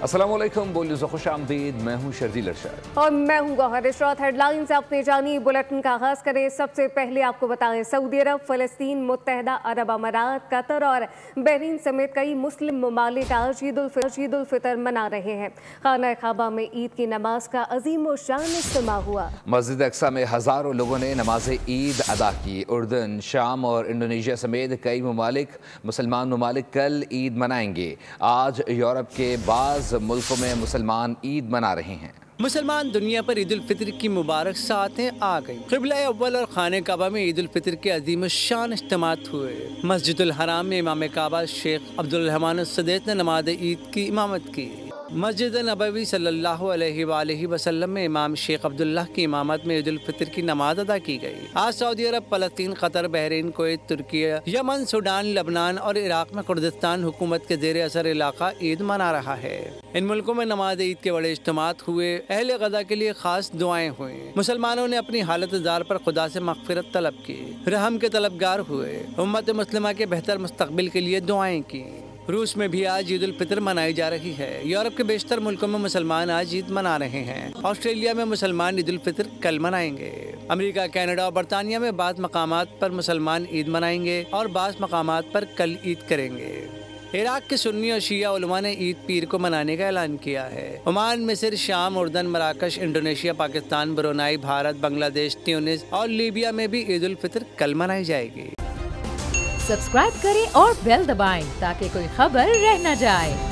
अस्सलामुअलैकुम, बोलिए खुश आमदीद। मैं हूँ शर्जील अरशद और मैं हूँ गौहर इशरत। हेडलाइंस आपने जानी, बुलेटिन का आगाज करें। सबसे पहले आपको बताएं, सऊदी अरब, फलस्तीन, मुत्तहदा अरब अमारात, कतर और बहरीन समेत कई मुस्लिम ममालिक आज ईद उल फितर मना रहे हैं। खाना काबा में ईद की नमाज का अजीम व शान इज्तिमा हुआ। मस्जिद अक्सा में हज़ारों लोगों ने नमाज ईद अदा की। उर्दन, शाम और इंडोनेशिया समेत कई मुसलमान ममालिक कल ईद मनाएंगे। आज यूरोप के बाज़ मुल्कों में मुसलमान ईद मना रहे हैं। मुसलमान दुनिया पर ईद उल फितर की मुबारक सातें आ गई। क़िबला अव्वल और खाने काबा में ईद उल फितर के अजीम शान इज्तिमात हुए। मस्जिदुल हराम में इमाम काबा शेख अब्दुल रहमान सदैत ने नमाज ईद की इमामत की। मस्जिद नबवी सल्लल्लाहु अलैहि वसल्लम में इमाम शेख अब्दुल्लाह की इमामत में ईद उल फितर की नमाज अदा की गई। आज सऊदी अरब, फलस्तीन, कतर, बहरीन, कुवैत, तुर्की, यमन, सूडान, लबनान और इराक में कुर्दिस्तान हुकूमत के ज़ेर असर इलाका ईद मना रहा है। इन मुल्कों में नमाज ईद के बड़े इज्तिमात हुए। अहले गदा के लिए खास दुआएं हुई। मुसलमानों ने अपनी हालत जार पर खुदा से मग़फ़िरत तलब की, रहम के तलबगार हुए। उम्मत मुस्लिमा के बेहतर मुस्तक़बिल के लिए दुआएं की। रूस में भी आज ईद उल फितर मनाई जा रही है। यूरोप के बेशतर मुल्कों में मुसलमान आज ईद मना रहे हैं। ऑस्ट्रेलिया में मुसलमान ईद उल फितर कल मनाएंगे। अमेरिका, कनाडा और बरतानिया में बाज़ मकामात पर मुसलमान ईद मनाएंगे और बाज़ मकामात पर कल ईद करेंगे। इराक के सुन्नी और शिया उलमा ने ईद पीर को मनाने का ऐलान किया है। ओमान, मिस्र, शाम, उर्दन, मराकश, Indonesia, Pakistan, Brunei, Bharat, Bangladesh, Tunis और लीबिया में भी ईद उल फितर कल मनाई जाएगी। सब्सक्राइब करें और बेल दबाएं ताकि कोई खबर रह न जाए।